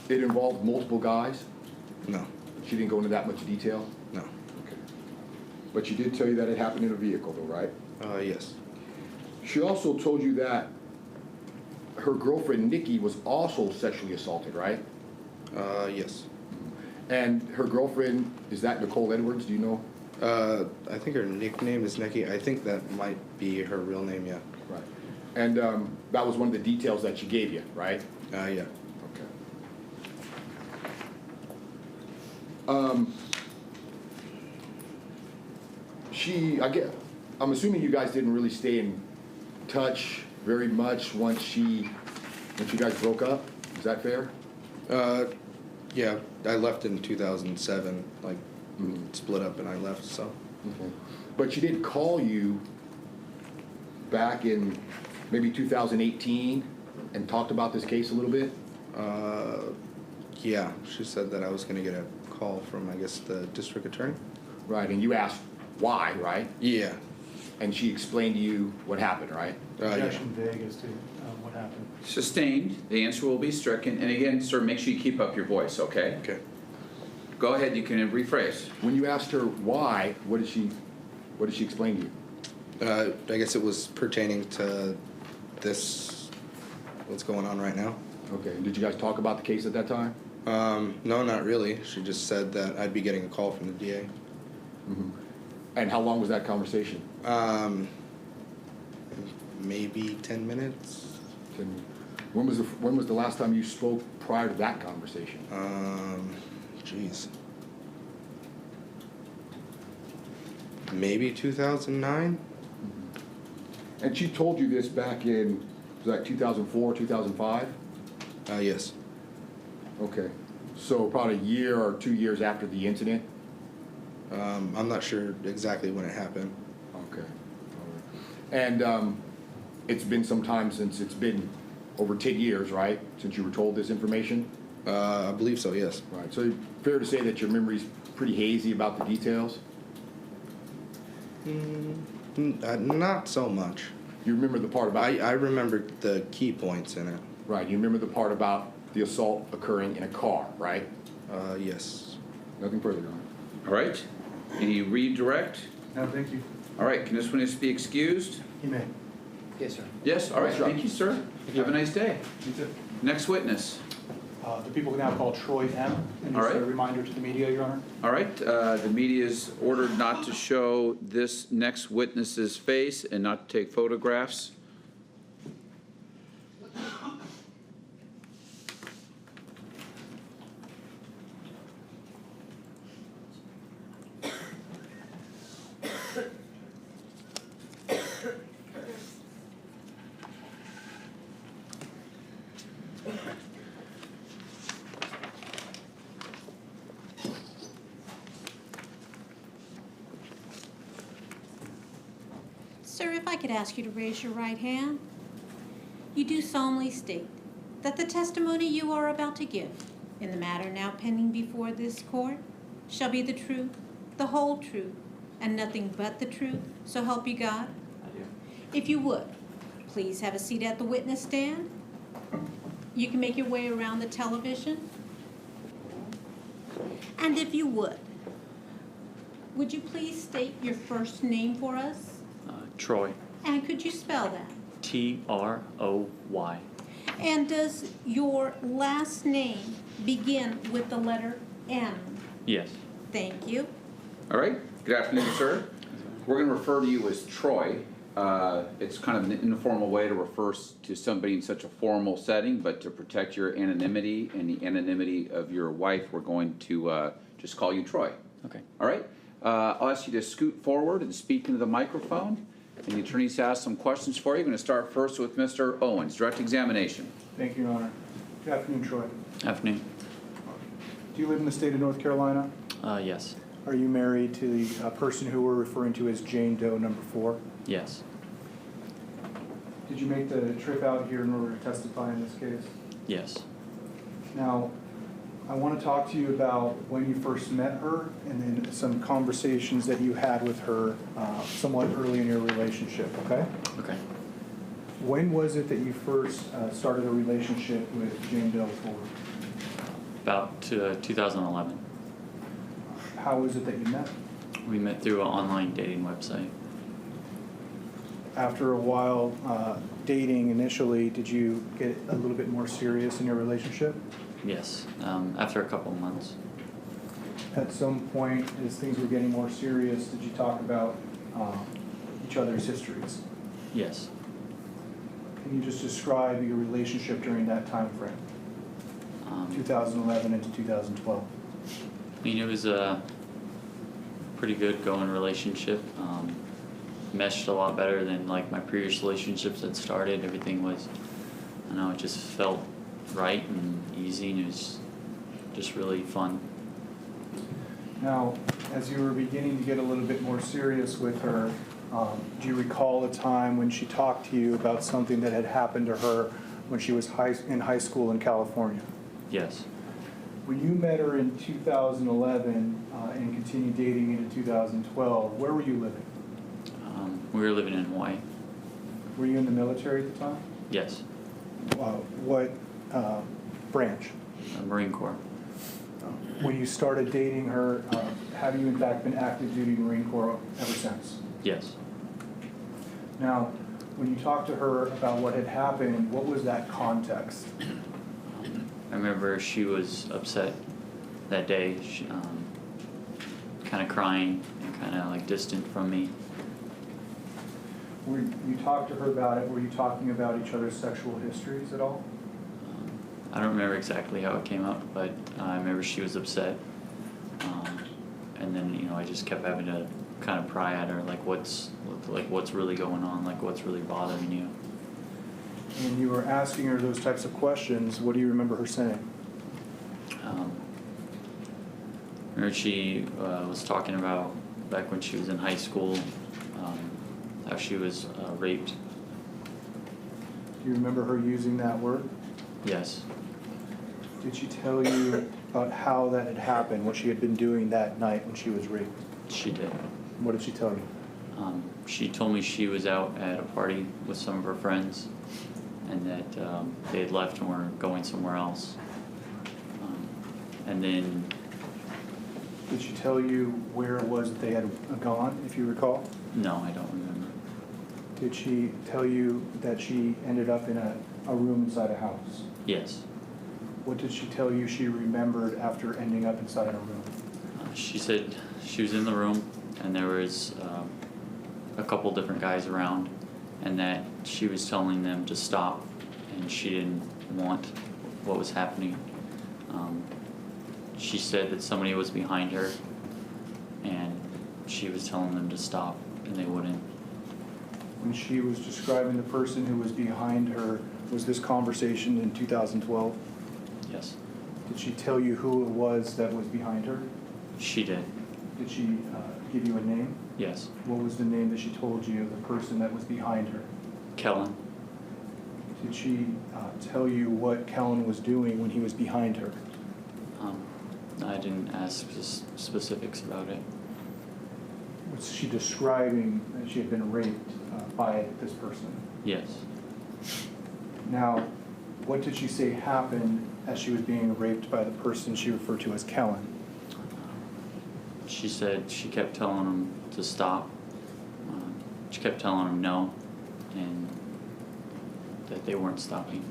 it involved multiple guys? No. She didn't go into that much detail? No. Okay. But she did tell you that it happened in a vehicle, though, right? Yes. She also told you that her girlfriend, Nikki, was also sexually assaulted, right? Yes. And her girlfriend, is that Nicole Edwards, do you know? I think her nickname is Nikki. I think that might be her real name, yeah. Right. And that was one of the details that she gave you, right? Yeah. Okay. I'm assuming you guys didn't really stay in touch very much once you guys broke up. Is that fair? Yeah, I left in 2007, like, split up and I left, so. Okay. But she did call you back in maybe 2018 and talked about this case a little bit? Yeah, she said that I was gonna get a call from, I guess, the district attorney. Right, and you asked why, right? Yeah. and she explained to you what happened, right? Yeah. Objection vague as to what happened. Sustained, the answer will be stricken, and again, sir, make sure you keep up your voice, okay? Okay. Go ahead, you can rephrase. When you asked her why, what did she explain to you? I guess it was pertaining to this, what's going on right now. Okay, and did you guys talk about the case at that time? No, not really. She just said that I'd be getting a call from the DA. And how long was that conversation? Maybe 10 minutes. When was the last time you spoke prior to that conversation? Jeez. Maybe 2009? And she told you this back in, was that 2004, 2005? Yes. Okay, so probably a year or 2 years after the incident? I'm not sure exactly when it happened. Okay. And it's been some time since, it's been over 10 years, right? Since you were told this information? I believe so, yes. Right, so fair to say that your memory's pretty hazy about the details? Not so much. You remember the part about... I remember the key points in it. Right, you remember the part about the assault occurring in a car, right? Yes. Nothing further, Your Honor. All right, any redirect? No, thank you. All right, can this witness be excused? You may. Yes, sir. Yes, all right, Yes, sir. thank you, sir. Have a nice day. You too. Next witness. The people can now call Troy M. And All just a right. reminder to the media, Your Honor. All right, the media is ordered not to show this next witness's face and not to take photographs. Sir, if I could ask you to raise your right hand. You do solemnly state that the testimony you are about to give in the matter now pending before this court shall be the truth, the whole truth, and nothing but the truth, so help you God? I do. If you would, please have a seat at the witness stand. You can make your way around the television. And if you would you please state your first name for us? Troy. And could you spell that? Troy. And does your last name begin with the letter M? Yes. Thank you. All right, good afternoon, sir. We're going to refer to you as Troy. It's kind of an informal way to refer to somebody in such a formal setting, but to protect your anonymity and the anonymity of your wife, we're going to just call you Troy. Okay. All right? I'll ask you to scoot forward and speak into the microphone, and the attorneys ask some questions for you. I'm going to start first with Mr. Owens, direct examination. Thank you, Your Honor. Good afternoon, Troy. Afternoon. Do you live in the state of North Carolina? Yes. Are you married to the person who we're referring to as Jane Doe number 4? Yes. Did you make the trip out here in order to testify in this case? Yes. Now, I want to talk to you about when you first met her and then some conversations that you had with her somewhat early in your relationship, okay? Okay. When was it that you first started a relationship with Jane Doe 4? About 2011. How was it that you met? We met through an online dating website. After a while dating initially, did you get a little bit more serious in your relationship? Yes. After a couple of months. At some point, as things were getting more serious, did you talk about each other's histories? Yes. Can you just describe your relationship during that time frame, 2011 into 2012? I mean, it was a pretty good going relationship. Meshed a lot better than like my previous relationships that started. Everything was, I don't know, it just felt right and easy, and it was just really fun. Now, as you were beginning to get a little bit more serious with her, do you recall a time when she talked to you about something that had happened to her when she was in high school in California? Yes. When you met her in 2011 and continued dating into 2012, where were you living? We were living in Hawaii. Were you in the military at the time? Yes, What branch? Marine Corps. When you started dating her, have you in fact been active duty Marine Corps ever since? Yes. Now, when you talked to her about what had happened, what was that context? I remember she was upset that day, she, kind of crying and kind of like distant from me. When you talked to her about it, were you talking about each other's sexual histories at all? I don't remember exactly how it came up, but I remember she was upset. And then, you know, I just kept having to kind of pry at her, like what's really going on, like what's really bothering you. When you were asking her those types of questions, what do you remember her saying? I remember she was talking about back when she was in high school, how she was raped. Do you remember her using that word? Yes, Did she tell you about how that had happened, what she had been doing that night when she was raped? she did. What did she tell you? She told me she was out at a party with some of her friends and that they had left and were going somewhere else. And then, Did she tell you where it was that they had gone, if you recall? no, I don't remember. Did she tell you that she ended up in a room inside a house? Yes. What did she tell you she remembered after ending up inside a room? She said she was in the room and there was a couple different guys around and that she was telling them to stop and she didn't want what was happening. She said that somebody was behind her and she was telling them to stop and they wouldn't. When she was describing the person who was behind her, was this conversation in 2012? Yes, Did she tell you who it was that was behind her? she did. Did she give you a name? Yes, What was the name that she told you, the person that was behind her? Kellen. Did she tell you what Kellen was doing when he was behind her? I didn't ask specifics about it. Was she describing that she had been raped by this person? Yes. Now, what did she say happened as she was being raped by the person she referred to as Kellen? She said she kept telling him to stop. She kept telling him no, and that they weren't stopping.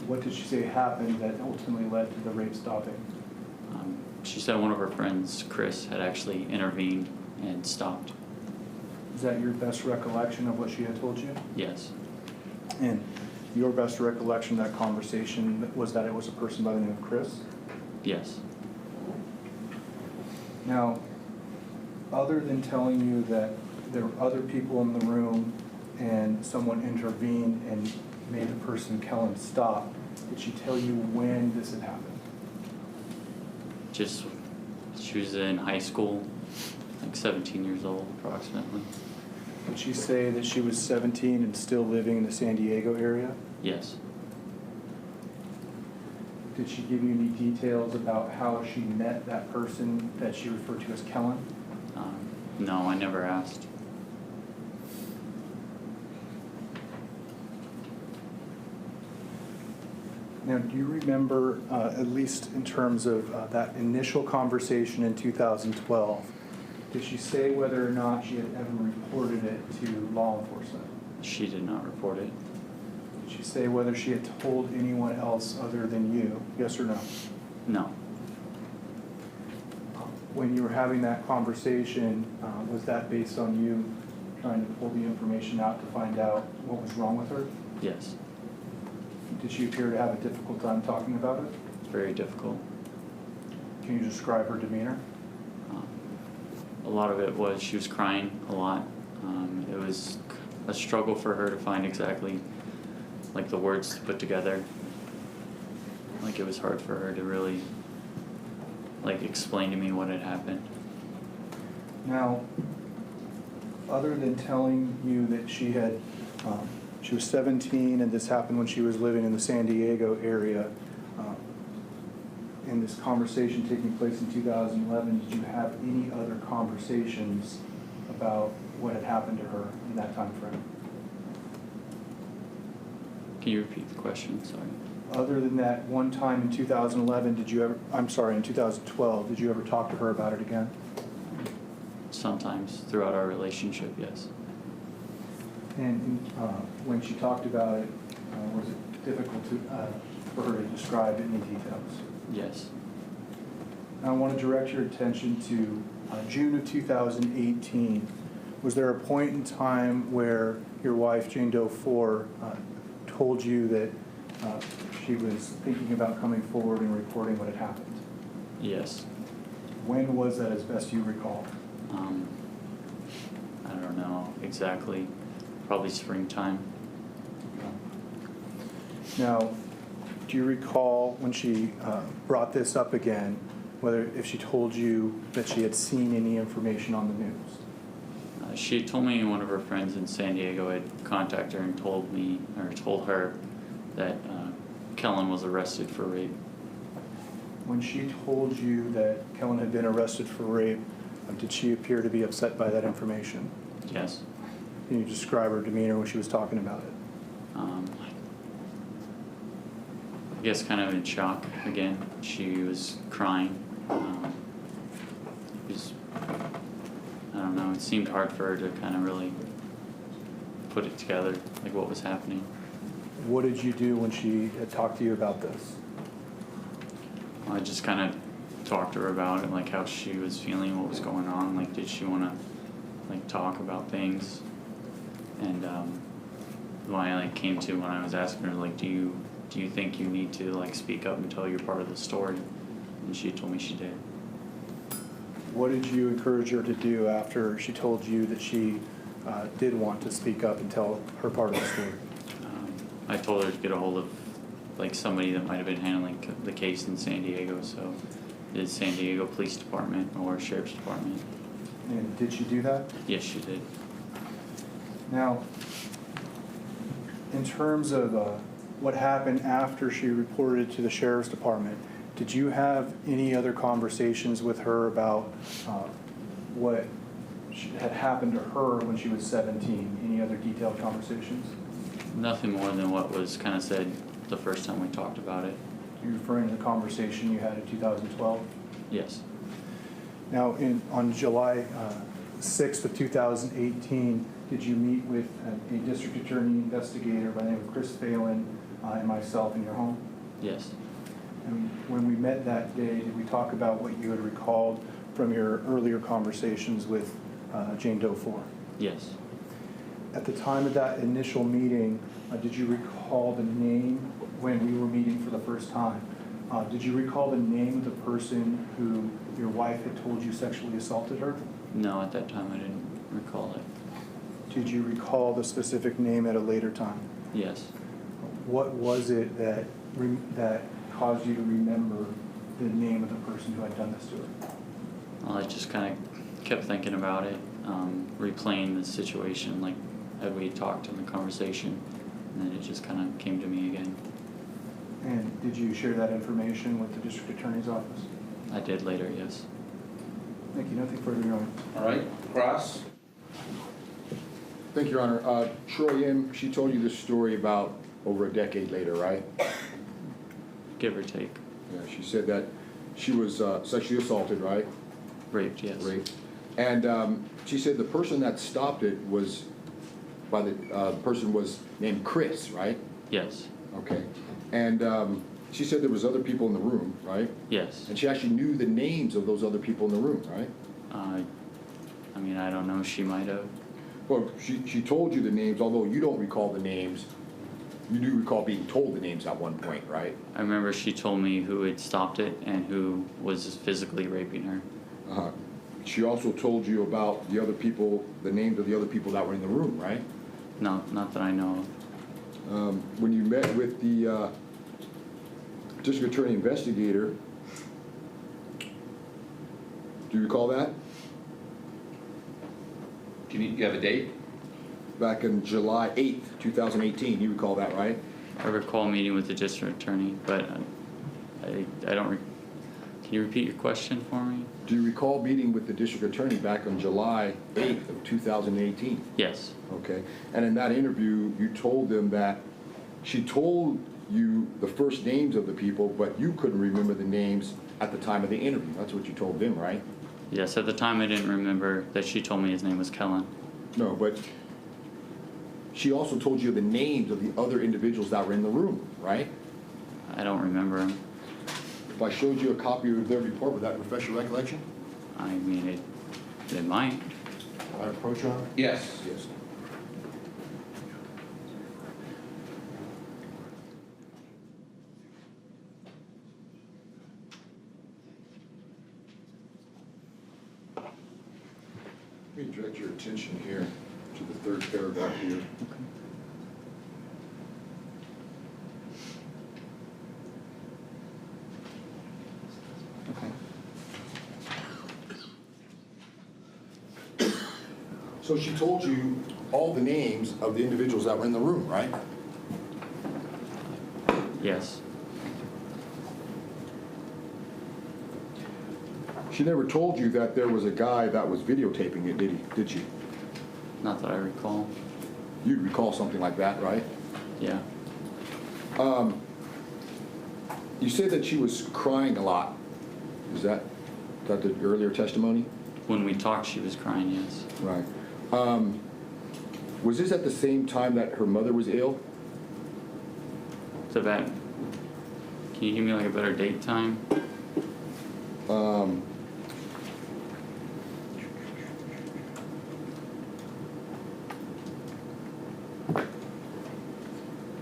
What did she say happened that ultimately led to the rape stopping? She said one of her friends, Chris, had actually intervened and stopped. Is that your best recollection of what she had told you? Yes. And your best recollection of that conversation was that it was a person by the name of Chris? Yes. Now, other than telling you that there were other people in the room and someone intervened and made the person Kellen stop, did she tell you when this had happened? Just, she was in high school, like 17 years old approximately. Did she say that she was 17 and still living in the San Diego area? Yes. Did she give you any details about how she met that person that she referred to as Kellen? No, I never asked. Now, do you remember, at least in terms of that initial conversation in 2012, did she say whether or not she had ever reported it to law enforcement? She did not report it. Did she say whether she had told anyone else other than you? Yes or no? No. When you were having that conversation, was that based on you trying to pull the information out to find out what was wrong with her? Yes. Did she appear to have a difficult time talking about it? It's very difficult. Can you describe her demeanor? A lot of it was she was crying a lot. It was a struggle for her to find exactly like the words to put together. Like it was hard for her to really like explain to me what had happened. Now, other than telling you that she had, she was 17 and this happened when she was living in the San Diego area, and this conversation taking place in 2011, did you have any other conversations about what had happened to her in that time frame. Can you repeat the question? Sorry. Other than that one time in 2011, in 2012, did you ever talk to her about it again? Sometimes throughout our relationship, yes. And when she talked about it, was it difficult for her to describe any details? Yes. I want to direct your attention to June of 2018. Was there a point in time where your wife, Jane Doe 4, told you that she was thinking about coming forward and reporting what had happened? Yes. When was that, as best you recall? I don't know exactly. Probably springtime. Now, do you recall when she brought this up again, if she told you that she had seen any information on the news? She told me one of her friends in San Diego had contacted her and told her that Kellen was arrested for rape. When she told you that Kellen had been arrested for rape, did she appear to be upset by that information? Yes. Can you describe her demeanor when she was talking about it? I guess kind of in shock again. She was crying. I don't know, it seemed hard for her to kind of really put it together, like what was happening. What did you do when she had talked to you about this? I just kind of talked to her about it, like how she was feeling, what was going on, like did she want to like talk about things, and when I like came to when I was asking her like do you think you need to like speak up and tell your part of the story, and she told me she did. What did you encourage her to do after she told you that she did want to speak up and tell her part of the story? I told her to get a hold of like somebody that might have been handling the case in San Diego, so the San Diego Police Department or Sheriff's Department. And did she do that? Yes, she did. Now, in terms of what happened after she reported to the Sheriff's Department, did you have any other conversations with her about what had happened to her when she was 17? Any other detailed conversations? Nothing more than what was kind of said the first time we talked about it. You're referring to the conversation you had in 2012? Yes. Now, on July 6th of 2018, did you meet with a district attorney investigator by the name of Chris Phelan and myself in your home? Yes. And when we met that day, did we talk about what you had recalled from your earlier conversations with Jane Doe 4? Yes. At the time of that initial meeting, did you recall the name when we were meeting for the first time? Did you recall the name of the person who your wife had told you sexually assaulted her? No, at that time I didn't recall it. Did you recall the specific name at a later time? Yes. What was it that caused you to remember the name of the person who had done this to her? Well, I just kind of kept thinking about it, replaying the situation like as we talked in the conversation, and then it just kind of came to me again. And did you share that information with the district attorney's office? I did later, yes. Thank you. Nothing further, Your Honor. All right, Cross? Thank you, Your Honor. Troy M., she told you this story about over a decade later, right? Give or take. Yeah, she said that she was sexually assaulted, right? Raped, yes. Raped. And she said the person that stopped it was the person was named Chris, right? Yes. Okay. And she said there was other people in the room, right? Yes. And she actually knew the names of those other people in the room, right? I mean, I don't know, she might have. Well, she told you the names, although you don't recall the names. You do recall being told the names at one point, right? I remember she told me who had stopped it and who was physically raping her. Uh-huh. She also told you about the other people, the names of the other people that were in the room, right? No, not that I know of. When you met with the district attorney investigator, do you recall that? You have a date? Back in July 8th, 2018, you recall that, right? I recall meeting with the district attorney, but I don't Can you repeat your question for me? Do you recall meeting with the district attorney back on July 8th of 2018? Yes. Okay, and in that interview, you told them that she told you the first names of the people, but you couldn't remember the names at the time of the interview. That's what you told them, right? Yes, at the time I didn't remember that she told me his name was Kellen. No, but she also told you the names of the other individuals that were in the room, right? I don't remember him. If I showed you a copy of their report, would that refresh your recollection? I mean, it might. I approach on? Yes. Yes. Let me direct your attention here to the third paragraph here. So she told you all the names of the individuals that were in the room, right? Yes. She never told you that there was a guy that was videotaping it, did she? Not that I recall. You'd recall something like that, right? Yeah. You said that she was crying a lot. Is that the earlier testimony? When we talked, she was crying, yes. Right. Was this at the same time that her mother was ill? So that, can you give me like a better date time?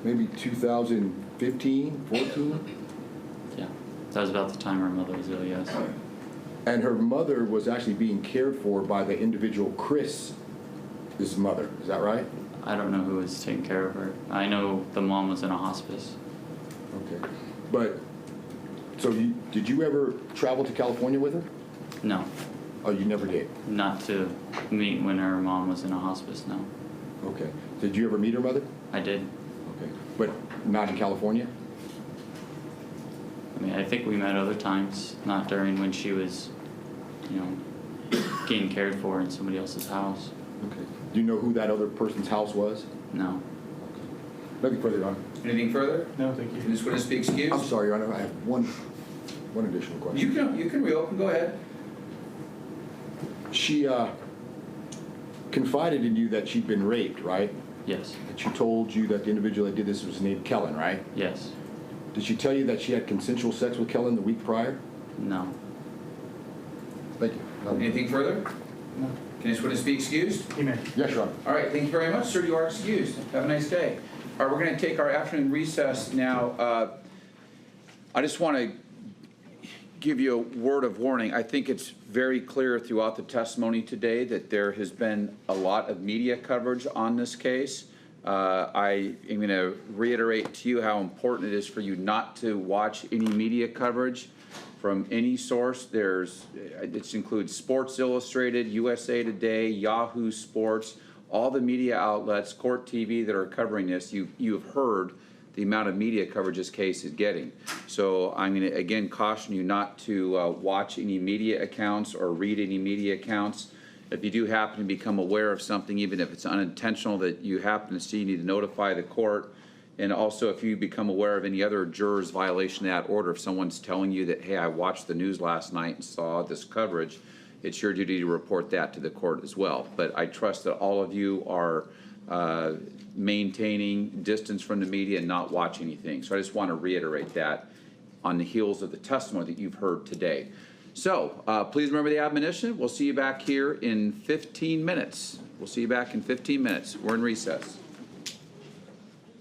Maybe 2015, 14? Yeah. That was about the time her mother was ill, yes. And her mother was actually being cared for by the individual Chris, his mother. Is that right? I don't know who was taking care of her. I know the mom was in a hospice. Okay. But, so did you ever travel to California with her? No, Oh, you never did? not to meet when her mom was in a hospice, no. Okay. Did you ever meet her mother? I did. Okay. But not in California? I mean, I think we met other times, not during when she was, you know, getting cared for in somebody else's house. Okay. Do you know who that other person's house was? No. Nothing further, Your Honor. Anything further? No, thank Can you. this witness be excused? I'm sorry, Your Honor. I have one additional question. You can reopen, go ahead. She confided in you that she'd been raped, right? Yes. And she told you that the individual that did this was named Kellen, right? Yes. Did she tell you that she had consensual sex with Kellen the week prior? No. Thank you. Anything further? No. Can this witness be excused? He may. Yes, Your Honor. All right, thank you very much, sir. You are excused. Have a nice day. All right, we're going to take our afternoon recess now. I just want to give you a word of warning. I think it's very clear throughout the testimony today that there has been a lot of media coverage on this case. I am going to reiterate to you how important it is for you not to watch any media coverage from any source. It includes Sports Illustrated, USA Today, Yahoo Sports, all the media outlets, Court TV that are covering this. You have heard the amount of media coverage this case is getting. So I'm going to again caution you not to watch any media accounts or read any media accounts. If you do happen to become aware of something, even if it's unintentional that you happen to see, you need to notify the court. And also, if you become aware of any other juror's violation of that order, if someone's telling you that, hey, I watched the news last night and saw this coverage, it's your duty to report that to the court as well. But I trust that all of you are maintaining distance from the media and not watching anything. So I just want to reiterate that on the heels of the testimony that you've heard today. So please remember the admonition. We'll see you back here in 15 minutes. We'll see you back in 15 minutes. We're in recess.